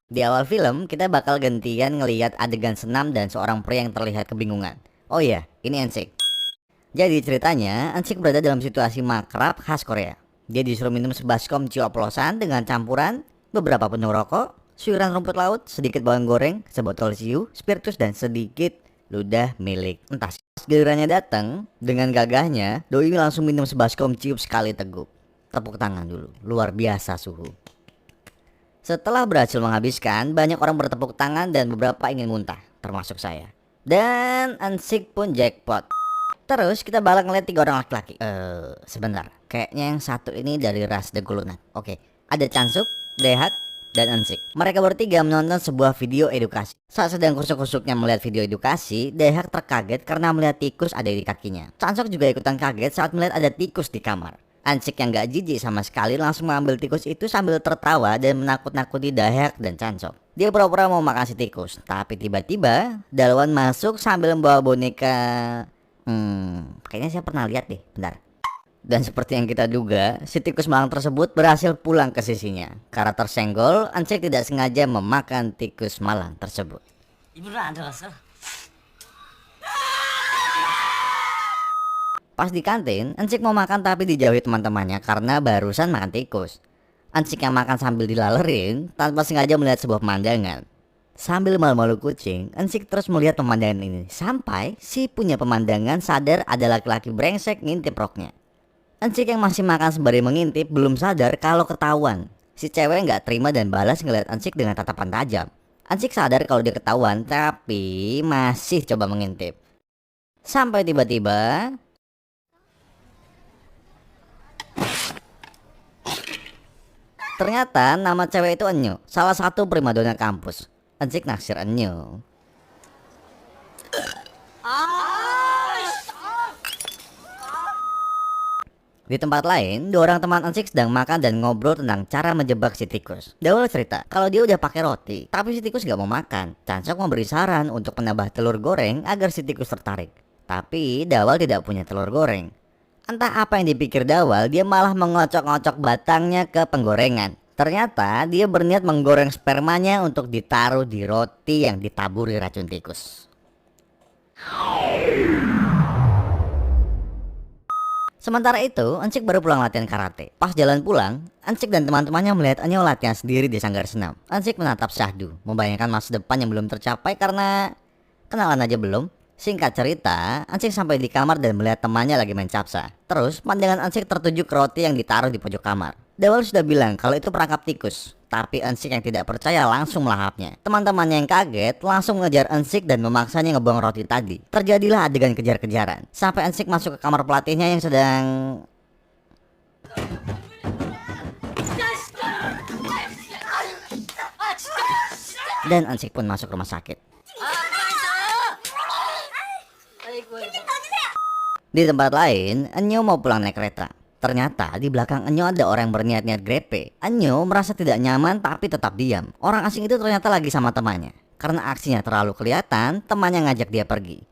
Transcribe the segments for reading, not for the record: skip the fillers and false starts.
Di awal film, kita bakal gantian ngelihat adegan senam dan seorang pria yang terlihat kebingungan. Oh iya, ini Ensik. Jadi ceritanya, Ensik berada dalam situasi makrab khas Korea. Dia disuruh minum sebaskom oplosan dengan campuran beberapa penuh rokok, sayuran rumput laut, sedikit bawang goreng, sebotol siu, spiritus, dan sedikit ludah milik entah. Gilirannya datang, dengan gagahnya, Doi langsung minum sebaskom ciup sekali teguk. Tepuk tangan dulu, luar biasa suhu. Setelah berhasil menghabiskan, banyak orang bertepuk tangan dan beberapa ingin muntah, termasuk saya. Dan Ensik pun jackpot. Terus kita balik ngeliat 3 orang laki-laki. Sebentar, kayaknya yang satu ini dari ras Degulunan. Oke, ada Chansuk, Dehat, dan Ensik. Mereka bertiga menonton sebuah video edukasi. Saat sedang kusuk-kusuknya melihat video edukasi, Dehat terkaget karena melihat tikus ada di kakinya. Chansuk juga ikutan kaget saat melihat ada tikus di kamar. Ensik yang gak jijik sama sekali langsung mengambil tikus itu sambil tertawa dan menakut-nakuti Dayak dan Chansuk. Dia pura-pura mau makan si tikus, tapi tiba-tiba Dalwan masuk sambil membawa boneka. Kayaknya saya pernah lihat deh, bentar. Dan seperti yang kita duga, si tikus malang tersebut berhasil pulang ke sisinya. Karena tersenggol, Ensik tidak sengaja memakan tikus malang tersebut. Pas di kantin, Ensik mau makan tapi dijauhi teman-temannya karena barusan makan tikus. Ensik yang makan sambil dilalerin tanpa sengaja melihat sebuah pemandangan. Sambil malu-malu kucing, Ensik terus melihat pemandangan ini sampai si punya pemandangan sadar ada laki-laki brengsek ngintip roknya. Ensik yang masih makan sembari mengintip belum sadar kalau ketahuan. Si cewek nggak terima dan balas ngeliat Ensik dengan tatapan tajam. Ensik sadar kalau dia ketahuan tapi masih coba mengintip. Sampai tiba-tiba ternyata nama cewek itu Enyo, salah satu primadona kampus. Ensik naksir Enyo. Di tempat lain, 2 orang teman Ensik sedang makan dan ngobrol tentang cara menjebak si tikus. Dawal cerita kalau dia udah pakai roti, tapi si tikus gak mau makan. Chansuk memberi saran untuk menambah telur goreng agar si tikus tertarik. Tapi Dawal tidak punya telur goreng. Entah apa yang dipikir Dawal, dia malah mengocok-ngocok batangnya ke penggorengan. Ternyata dia berniat menggoreng spermanya untuk ditaruh di roti yang ditaburi racun tikus. Sementara itu, Ensik baru pulang latihan karate. Pas jalan pulang, Ensik dan teman-temannya melihat Enyo latihan sendiri di sanggar senam. Ensik menatap Syahdu, membayangkan masa depan yang belum tercapai karena kenalan aja belum. Singkat cerita, Ensik sampai di kamar dan melihat temannya lagi main capsa. Terus, pandangan Ensik tertuju ke roti yang ditaruh di pojok kamar. Dawal sudah bilang kalau itu perangkap tikus, tapi Ensik yang tidak percaya langsung melahapnya. Teman-temannya yang kaget langsung mengejar Ensik dan memaksanya ngebuang roti tadi. Terjadilah adegan kejar-kejaran, sampai Ensik masuk ke kamar pelatihnya yang sedang... Dan Ensik pun masuk rumah sakit. Di tempat lain, Enyo mau pulang naik kereta. Ternyata di belakang Enyo ada orang yang berniat-niat grepe. Enyo merasa tidak nyaman tapi tetap diam. Orang asing itu ternyata lagi sama temannya. Karena aksinya terlalu kelihatan, temannya ngajak dia pergi.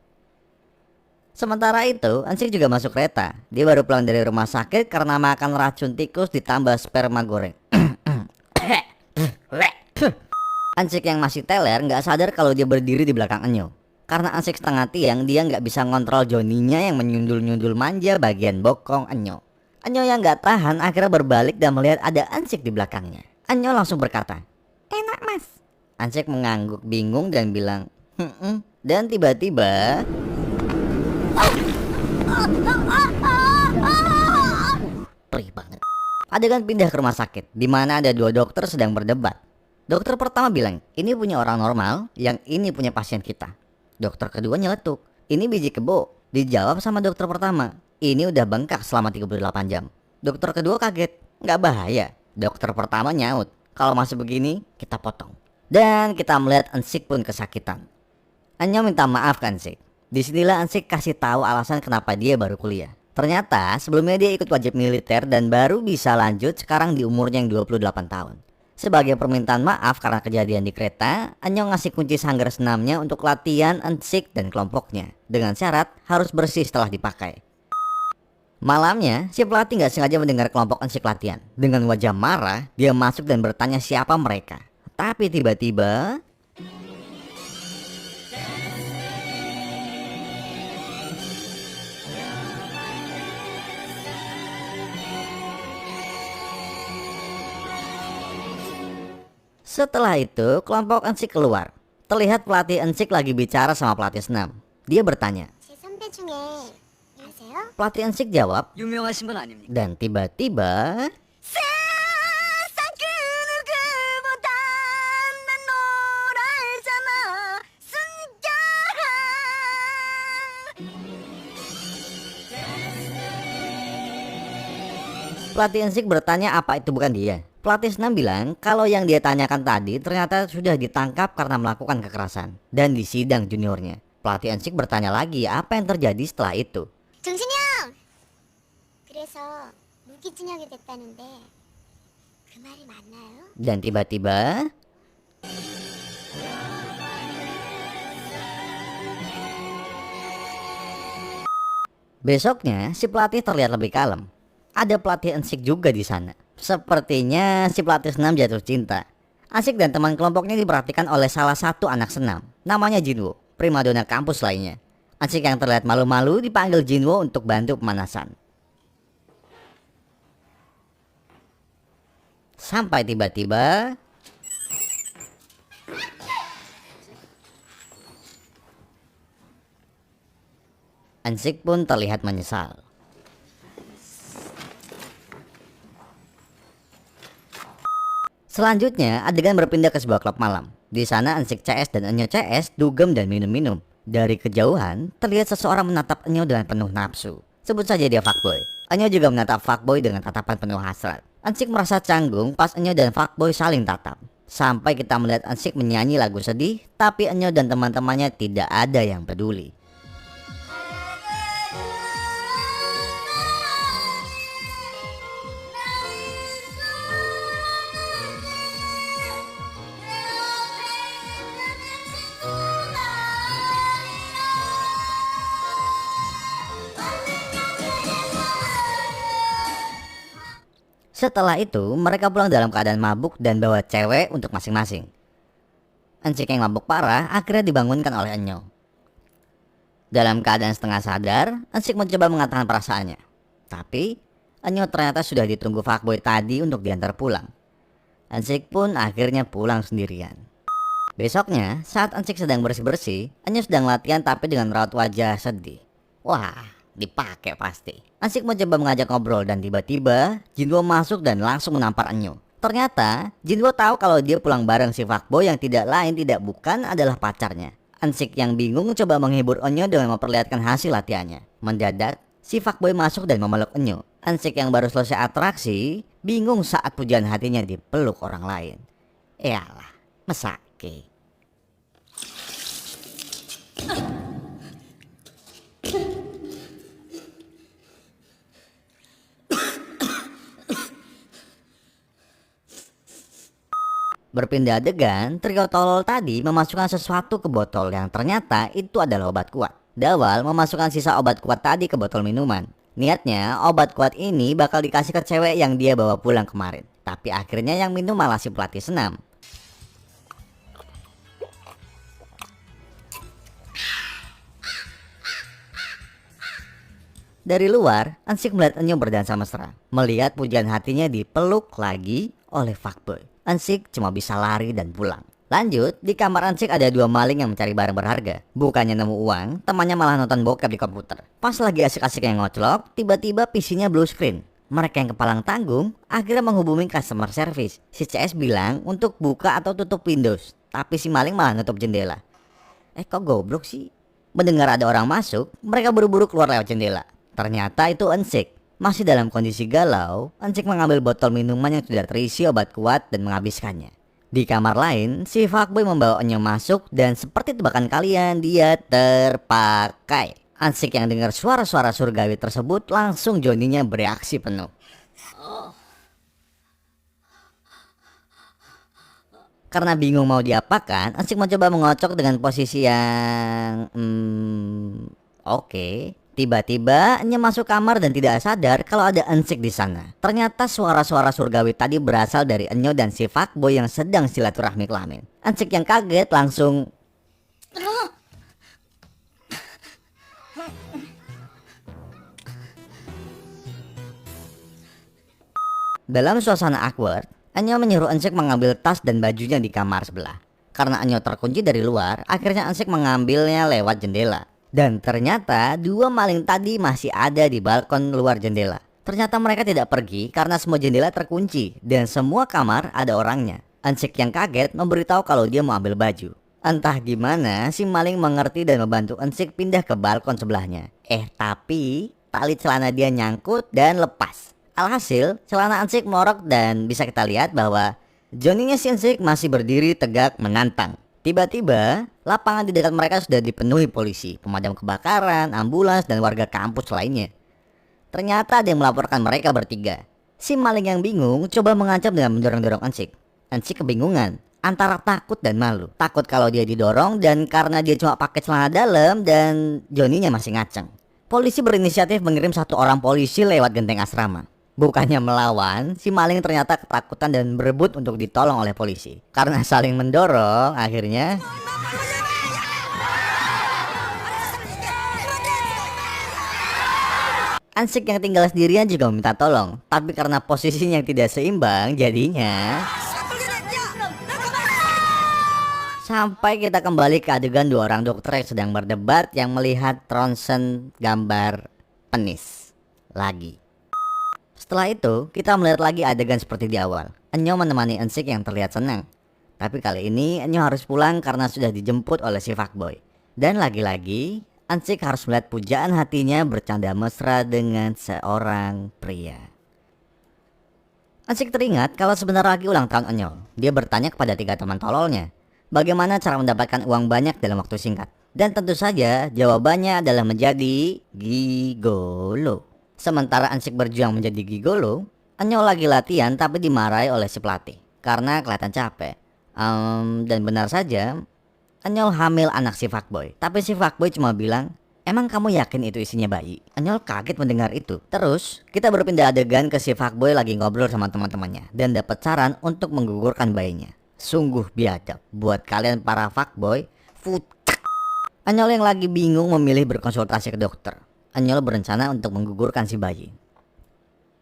Sementara itu, Ensik juga masuk kereta. Dia baru pulang dari rumah sakit karena makan racun tikus ditambah sperma goreng. Ensik yang masih teler nggak sadar kalau dia berdiri di belakang Enyo. Karena Ensik setengah tiang, dia nggak bisa ngontrol Joninya yang menyundul-nyundul manja bagian bokong Enyo. Enyo yang nggak tahan akhirnya berbalik dan melihat ada Ensik di belakangnya. Enyo langsung berkata, "Enak mas." Ensik mengangguk bingung dan bilang, Dan tiba-tiba perih banget. Adegan pindah ke rumah sakit, di mana ada 2 dokter sedang berdebat. Dokter pertama bilang, ini punya orang normal, yang ini punya pasien kita. Dokter kedua nyeletuk, ini biji kebo. Dijawab sama dokter pertama, ini udah bengkak selama 38 jam. Dokter kedua kaget, nggak bahaya. Dokter pertama nyaut, kalau masih begini kita potong. Dan kita melihat Ensik pun kesakitan. Enyo minta maaf ke Ensik. Disinilah Ensik kasih tahu alasan kenapa dia baru kuliah. Ternyata sebelumnya dia ikut wajib militer dan baru bisa lanjut sekarang di umurnya yang 28 tahun. Sebagai permintaan maaf karena kejadian di kereta, Enyo ngasih kunci sanggar senamnya untuk latihan Ensik dan kelompoknya. Dengan syarat harus bersih setelah dipakai. Malamnya, si pelatih nggak sengaja mendengar kelompok Ensik latihan. Dengan wajah marah, dia masuk dan bertanya siapa mereka. Tapi tiba-tiba setelah itu kelompok Ensik keluar. Terlihat pelatih Ensik lagi bicara sama pelatih senam. Dia bertanya. 제 선배 중에 아세요? Pelatih Ensik jawab. 유명하신 분 아닙니까? Dan tiba-tiba 세상 그 누구보다 난 널 알잖아 숨겨라. pelatih Ensik bertanya apa itu bukan dia. Pelatih senam bilang kalau yang dia tanyakan tadi ternyata sudah ditangkap karena melakukan kekerasan dan disidang juniornya. Pelatih Ensik bertanya lagi apa yang terjadi setelah itu. 정신이 형! 그래서 무기징역이 됐다는데 그 말이 맞나요? Dan tiba-tiba besoknya si pelatih terlihat lebih kalem. Ada pelatih Ensik juga di sana. Sepertinya si pelatih senam jatuh cinta. Ensik dan teman kelompoknya diperhatikan oleh salah satu anak senam. Namanya Jinwoo, primadona kampus lainnya. Ensik yang terlihat malu-malu dipanggil Jinwoo untuk bantu pemanasan. Sampai tiba-tiba Ensik pun terlihat menyesal. Selanjutnya, adegan berpindah ke sebuah klub malam. Di sana Ensik CS dan Enyo CS dugem dan minum-minum. Dari kejauhan, terlihat seseorang menatap Enyo dengan penuh nafsu. Sebut saja dia fuckboy. Enyo juga menatap fuckboy dengan tatapan penuh hasrat. Ensik merasa canggung pas Enyo dan fuckboy saling tatap. Sampai kita melihat Ensik menyanyi lagu sedih, tapi Enyo dan teman-temannya tidak ada yang peduli. Setelah itu, mereka pulang dalam keadaan mabuk dan bawa cewek untuk masing-masing. Ensik yang mabuk parah akhirnya dibangunkan oleh Enyo. Dalam keadaan setengah sadar, Ensik mencoba mengatakan perasaannya. Tapi, Enyo ternyata sudah ditunggu fuckboy tadi untuk diantar pulang. Ensik pun akhirnya pulang sendirian. Besoknya, saat Ensik sedang bersih-bersih, Enyo sedang latihan tapi dengan raut wajah sedih. Wah, dipakai pasti. Ensik mencoba mengajak ngobrol dan tiba-tiba Jinwoo masuk dan langsung menampar Enyo. Ternyata Jinwoo tahu kalau dia pulang bareng si fuckboy yang tidak lain tidak bukan adalah pacarnya. Ensik yang bingung coba menghibur Enyo dengan memperlihatkan hasil latihannya. Mendadak si fuckboy masuk dan memeluk Enyo. Ensik yang baru selesai atraksi bingung saat pujian hatinya dipeluk orang lain. Eyalah, mesake. Berpindah adegan, trio tolol tadi memasukkan sesuatu ke botol yang ternyata itu adalah obat kuat. Dawal memasukkan sisa obat kuat tadi ke botol minuman. Niatnya obat kuat ini bakal dikasih ke cewek yang dia bawa pulang kemarin. Tapi akhirnya yang minum malah si pelatih senam. Dari luar, Ensik melihat Enyo berdansa mesra. Melihat pujian hatinya dipeluk lagi oleh fuckboy. Ensik cuma bisa lari dan pulang. Lanjut, di kamar Ensik ada dua maling yang mencari barang berharga. Bukannya nemu uang, temannya malah nonton bokep di komputer. Pas lagi asik-asik yang ngoclok, tiba-tiba PC-nya blue screen. Mereka yang kepalang tanggung akhirnya menghubungi customer service. Si CS bilang untuk buka atau tutup Windows, tapi si maling malah nutup jendela. Kok goblok sih? Mendengar ada orang masuk, mereka buru-buru keluar lewat jendela. Ternyata itu Ensik. Masih dalam kondisi galau, Ensik mengambil botol minuman yang sudah terisi obat kuat dan menghabiskannya. Di kamar lain, si fuckboy membawa Enyo masuk dan seperti tebakan kalian, dia terpakai. Ensik yang dengar suara-suara surgawi tersebut langsung Johnny-nya bereaksi penuh. Karena bingung mau diapakan, Ensik mencoba mengocok dengan posisi yang oke. Tiba-tiba Enyo masuk kamar dan tidak sadar kalau ada Ensik di sana. Ternyata suara-suara surgawi tadi berasal dari Enyo dan si fuckboy yang sedang silaturahmi kelamin. Ensik yang kaget langsung dalam suasana awkward, Enyo menyuruh Ensik mengambil tas dan bajunya di kamar sebelah. Karena Enyo terkunci dari luar, akhirnya Ensik mengambilnya lewat jendela. Dan ternyata dua maling tadi masih ada di balkon luar jendela. Ternyata mereka tidak pergi karena semua jendela terkunci dan semua kamar ada orangnya. Ensik yang kaget memberitahu kalau dia mau ambil baju. Entah gimana si maling mengerti dan membantu Ensik pindah ke balkon sebelahnya. Tapi tali celana dia nyangkut dan lepas. Alhasil celana Ensik melorot dan bisa kita lihat bahwa Johnny-nya si Ensik masih berdiri tegak menantang. Tiba-tiba, lapangan di dekat mereka sudah dipenuhi polisi, pemadam kebakaran, ambulans, dan warga kampus lainnya. Ternyata ada yang melaporkan mereka bertiga. Si maling yang bingung coba mengancam dengan mendorong-dorong Ensik. Ensik kebingungan, antara takut dan malu. Takut kalau dia didorong dan karena dia cuma pakai celana dalam dan Johnny-nya masih ngaceng. Polisi berinisiatif mengirim 1 orang polisi lewat genteng asrama. Bukannya melawan, si maling ternyata ketakutan dan berebut untuk ditolong oleh polisi. Karena saling mendorong, akhirnya Ensik yang tinggal sendirian juga meminta tolong. Tapi karena posisinya yang tidak seimbang, jadinya sampai kita kembali ke adegan 2 orang dokter yang sedang berdebat yang melihat ronsen gambar penis lagi. Setelah itu, kita melihat lagi adegan seperti di awal. Enyo menemani Ensik yang terlihat senang. Tapi kali ini Enyo harus pulang karena sudah dijemput oleh si fuckboy. Dan lagi-lagi, Ensik harus melihat pujaan hatinya bercanda mesra dengan seorang pria. Ensik teringat kalau sebentar lagi ulang tahun Enyo. Dia bertanya kepada 3 teman tololnya, bagaimana cara mendapatkan uang banyak dalam waktu singkat. Dan tentu saja jawabannya adalah menjadi gigolo. Sementara Ensik berjuang menjadi gigolo, Enyo lagi latihan tapi dimarahi oleh si pelatih karena kelihatan capek. Dan benar saja, Enyo hamil anak si fuckboy. Tapi si fuckboy cuma bilang, emang kamu yakin itu isinya bayi? Enyo kaget mendengar itu. Terus kita berpindah adegan ke si fuckboy lagi ngobrol sama teman-temannya dan dapat saran untuk menggugurkan bayinya. Sungguh biadab buat kalian para fuckboy. Enyo yang lagi bingung memilih berkonsultasi ke dokter. Enyol berencana untuk menggugurkan si bayi.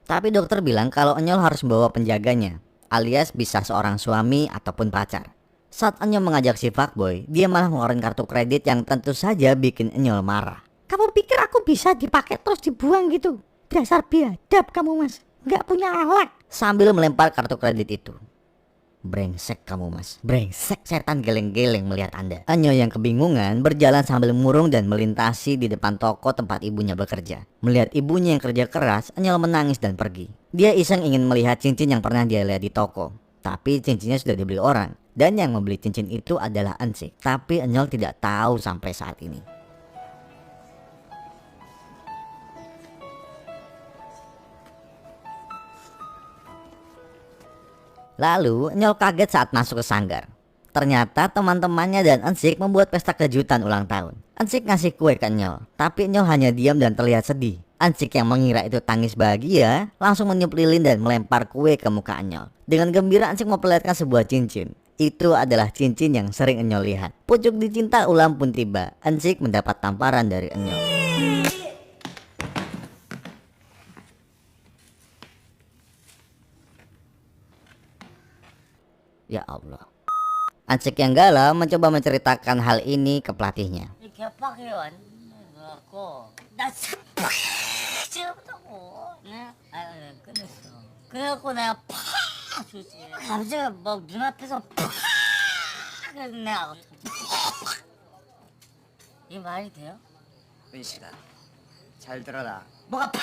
Tapi dokter bilang kalau Enyol harus membawa penjaganya, alias bisa seorang suami ataupun pacar. Saat Enyol mengajak si fuckboy, dia malah mengeluarkan kartu kredit yang tentu saja bikin Enyol marah. Kamu pikir aku bisa dipakai terus dibuang gitu? Dasar biadab kamu mas, gak punya akhlak. Sambil melempar kartu kredit itu. Brengsek kamu mas, brengsek, setan geleng-geleng melihat Anda. Enyo yang kebingungan berjalan sambil murung dan melintasi di depan toko tempat ibunya bekerja. Melihat ibunya yang kerja keras, Enyo menangis dan pergi. Dia iseng ingin melihat cincin yang pernah dia lihat di toko. Tapi cincinnya sudah dibeli orang. Dan yang membeli cincin itu adalah Ensik. Tapi Enyo tidak tahu sampai saat ini. Lalu Enyol kaget saat masuk ke sanggar. Ternyata teman-temannya dan Ensik membuat pesta kejutan ulang tahun. Ensik ngasih kue ke Enyol, tapi Enyol hanya diam dan terlihat sedih. Ensik yang mengira itu tangis bahagia langsung meniup lilin dan melempar kue ke muka Enyol. Dengan gembira Ensik memperlihatkan sebuah cincin. Itu adalah cincin yang sering Enyol lihat. Pucuk dicinta ulang pun tiba. Ensik mendapat tamparan dari Enyol. Ya Allah. Ensik yang galau mencoba menceritakan hal ini ke pelatihnya. 개빡이 왔고 나 지금부터 네? 끝냈어. 그래갖고 내가 팍 줬지. 갑자기 막 눈앞에서 팍 그래서 내가 이게 말이 돼요? 은식아 잘 들어라. 뭐가 팍!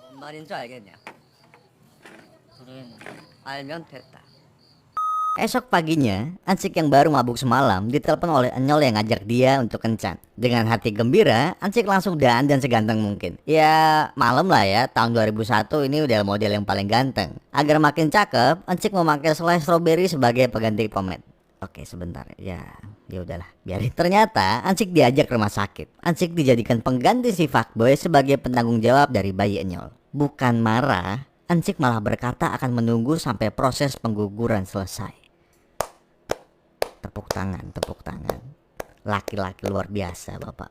뭔 말인 줄 알겠냐? 모르겠네. 알면 됐다. Esok paginya, Ensik yang baru mabuk semalam ditelepon oleh Enyol yang ngajak dia untuk kencan. Dengan hati gembira, Ensik langsung dandan seganteng mungkin. Ya malam lah ya, tahun 2001 ini udah model yang paling ganteng. Agar makin cakep, Ensik memakai selai strawberry sebagai pengganti pomade. Oke sebentar ya, ya udahlah biarin. Ternyata Ansik diajak ke rumah sakit. Ansik dijadikan pengganti si fuckboy sebagai penanggung jawab dari bayi Enyol. Bukan marah, Ansik malah berkata akan menunggu sampai proses pengguguran selesai. Tepuk tangan, tepuk tangan. Laki-laki luar biasa bapak.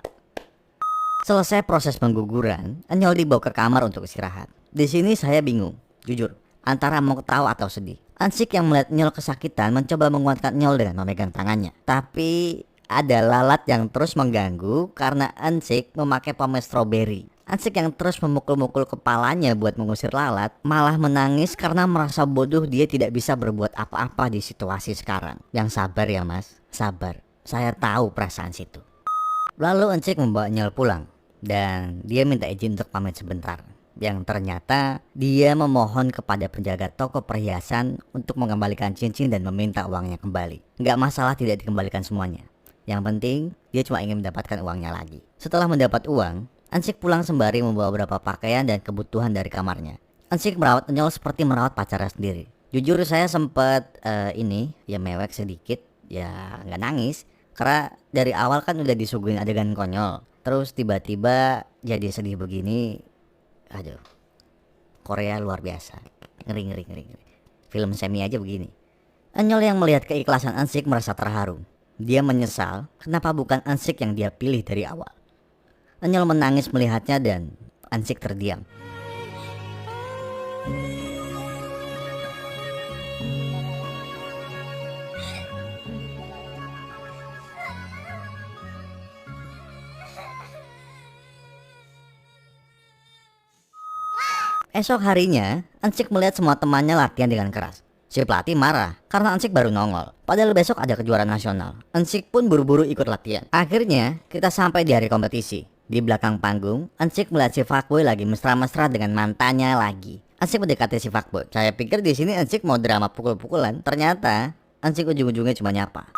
Selesai proses pengguguran, Enyol dibawa ke kamar untuk istirahat. Di sini saya bingung, jujur, antara mau ketawa atau sedih. Ansik yang melihat Enyol kesakitan mencoba menguatkan Enyol dengan memegang tangannya. Tapi ada lalat yang terus mengganggu karena Ansik memakai pomade stroberi. Ansik yang terus memukul-mukul kepalanya buat mengusir lalat malah menangis karena merasa bodoh dia tidak bisa berbuat apa-apa di situasi sekarang. Yang sabar ya mas, sabar. Saya tahu perasaan situ. Lalu Ansik membawa Enyol pulang dan dia minta izin untuk pamit sebentar. Yang ternyata dia memohon kepada penjaga toko perhiasan untuk mengembalikan cincin dan meminta uangnya kembali. Nggak masalah tidak dikembalikan semuanya. Yang penting dia cuma ingin mendapatkan uangnya lagi. Setelah mendapat uang, Ansik pulang sembari membawa beberapa pakaian dan kebutuhan dari kamarnya. Ansik merawat Enyol seperti merawat pacarnya sendiri. Jujur saya sempat mewek sedikit, ya nggak nangis. Karena dari awal kan udah disuguhin adegan konyol. Terus tiba-tiba jadi sedih begini. Aduh, Korea luar biasa. Ngeri. Film semi aja begini. Enyol yang melihat keikhlasan Ansik merasa terharu. Dia menyesal kenapa bukan Ansik yang dia pilih dari awal. Enyol menangis melihatnya dan Ansik terdiam. Esok harinya, Ansik melihat semua temannya latihan dengan keras. Si pelatih marah karena Ansik baru nongol. Padahal besok ada kejuaraan nasional. Ansik pun buru-buru ikut latihan. Akhirnya, kita sampai di hari kompetisi. Di belakang panggung, Ansik melihat si fuckboy lagi mesra-mesra dengan mantannya lagi. Ansik mendekati si fuckboy. Saya pikir di sini Ansik mau drama pukul-pukulan. Ternyata, Ansik ujung-ujungnya cuma nyapa.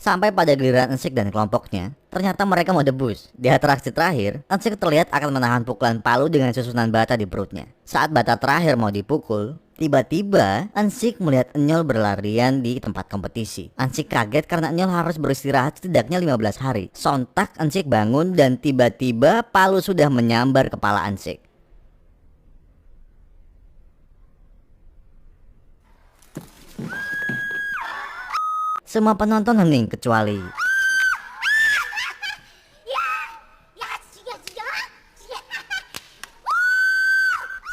Sampai pada giliran Ansik dan kelompoknya, ternyata mereka mau debus. Di atraksi terakhir, Ansik terlihat akan menahan pukulan palu dengan susunan bata di perutnya. Saat bata terakhir mau dipukul, tiba-tiba Ansik melihat Enyol berlarian di tempat kompetisi. Ansik kaget karena Enyol harus beristirahat setidaknya 15 hari. Sontak Ansik bangun dan tiba-tiba palu sudah menyambar kepala Ansik. Semua penonton hening kecuali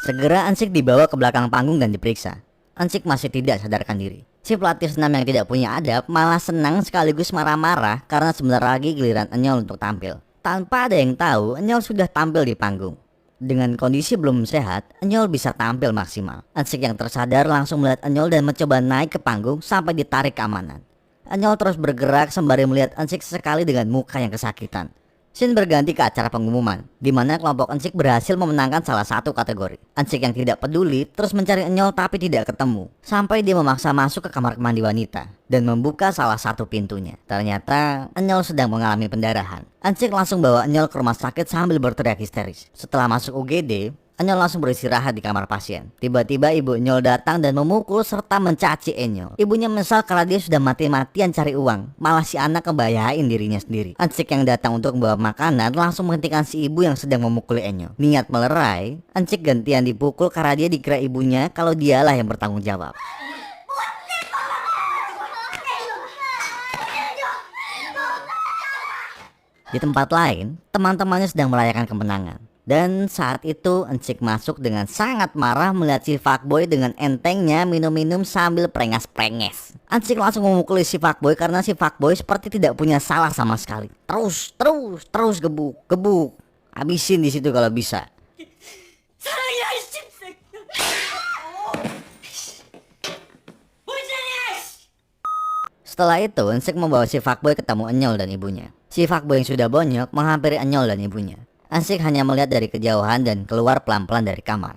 segera Ansik dibawa ke belakang panggung dan diperiksa. Ansik masih tidak sadarkan diri. Si pelatih senam yang tidak punya adab malah senang sekaligus marah-marah karena sebentar lagi giliran Enyol untuk tampil. Tanpa ada yang tahu, Enyol sudah tampil di panggung. Dengan kondisi belum sehat, Enyol bisa tampil maksimal. Ansik yang tersadar langsung melihat Enyol dan mencoba naik ke panggung sampai ditarik keamanan. Enyol terus bergerak sembari melihat Ansik sesekali dengan muka yang kesakitan. Scene berganti ke acara pengumuman, di mana kelompok Ansik berhasil memenangkan salah satu kategori. Ansik yang tidak peduli terus mencari Enyol tapi tidak ketemu, sampai dia memaksa masuk ke kamar mandi wanita dan membuka salah satu pintunya. Ternyata Enyol sedang mengalami pendarahan. Ansik langsung bawa Enyol ke rumah sakit sambil berteriak histeris. Setelah masuk UGD, Enyol langsung beristirahat di kamar pasien. Tiba-tiba ibu Enyol datang dan memukul serta mencaci Enyol. Ibunya menyesal karena dia sudah mati-matian cari uang, malah si anak ngebahayain dirinya sendiri. Ansik yang datang untuk membawa makanan langsung menghentikan si ibu yang sedang memukuli Enyol. Niat melerai, Ansik gantian dipukul karena dia dikira ibunya kalau dialah yang bertanggung jawab. Di tempat lain, teman-temannya sedang merayakan kemenangan. Dan saat itu Ansik masuk dengan sangat marah melihat si fuckboy dengan entengnya minum-minum sambil prengas-prenges. Ansik langsung memukuli si fuckboy karena si fuckboy seperti tidak punya salah sama sekali. Terus gebuk. Habisin di situ kalau bisa. 사랑이야 이 씹새끼야. Setelah itu Ansik membawa si fuckboy ketemu Enyol dan ibunya. Si fuckboy yang sudah bonyok menghampiri Enyol dan ibunya. Ansik hanya melihat dari kejauhan dan keluar pelan-pelan dari kamar.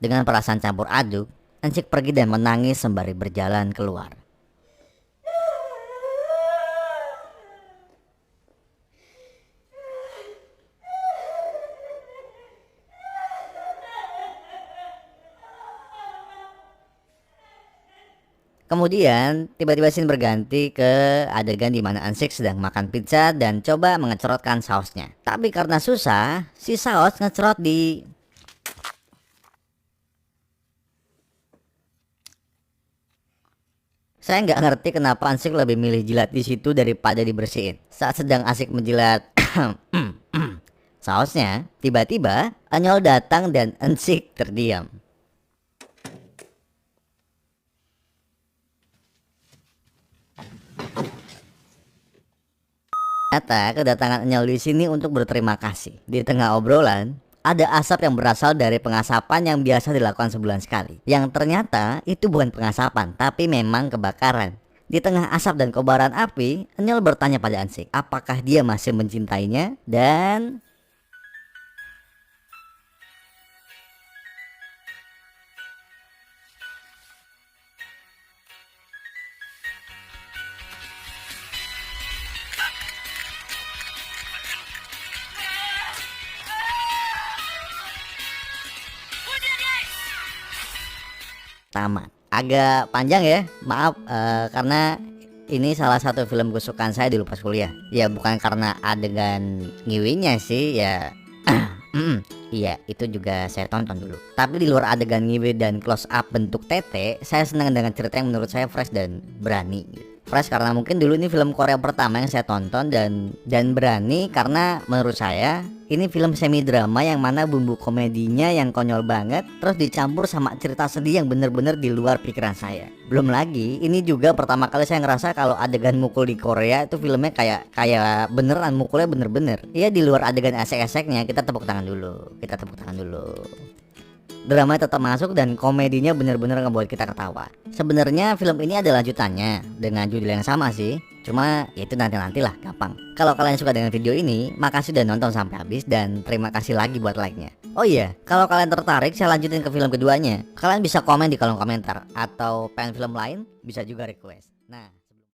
Dengan perasaan campur aduk, Ansik pergi dan menangis sembari berjalan keluar. Kemudian tiba-tiba scene berganti ke adegan di mana Ansik sedang makan pizza dan coba mengecerotkan sausnya. Tapi karena susah, si saus ngecerot di Saya nggak ngerti kenapa Ansik lebih milih jilat di situ daripada dibersihin. Saat sedang asik menjilat sausnya, tiba-tiba Anyol datang dan Ansik terdiam. Ternyata kedatangan Enyol di sini untuk berterima kasih. Di tengah obrolan, ada asap yang berasal dari pengasapan yang biasa dilakukan sebulan sekali. Yang ternyata itu bukan pengasapan, tapi memang kebakaran. Di tengah asap dan kobaran api, Enyol bertanya pada Ansik, apakah dia masih mencintainya? Dan tamat. Agak panjang ya, maaf karena ini salah satu film kesukaan saya dulu pas kuliah. Ya bukan karena adegan ngiwinya sih ya. Iya itu juga saya tonton dulu. Tapi di luar adegan ngiwi dan close up bentuk tete, saya senang dengan cerita yang menurut saya fresh dan berani gitu. Fresh karena mungkin dulu ini film Korea pertama yang saya tonton dan berani karena menurut saya ini film semi drama yang mana bumbu komedinya yang konyol banget terus dicampur sama cerita sedih yang bener-bener di luar pikiran saya. Belum lagi ini juga pertama kali saya ngerasa kalau adegan mukul di Korea itu filmnya kayak beneran mukulnya bener-bener. Iya di luar adegan esek-eseknya kita tepuk tangan dulu. Dramanya tetap masuk dan komedinya benar-benar ngebuat kita ketawa. Sebenarnya film ini ada lanjutannya dengan judul yang sama sih. Cuma ya itu nantilah gampang. Kalau kalian suka dengan video ini, makasih udah nonton sampai habis dan terima kasih lagi buat like-nya. Oh iya, kalau kalian tertarik saya lanjutin ke film keduanya. Kalian bisa komen di kolom komentar atau pengen film lain bisa juga request. Nah,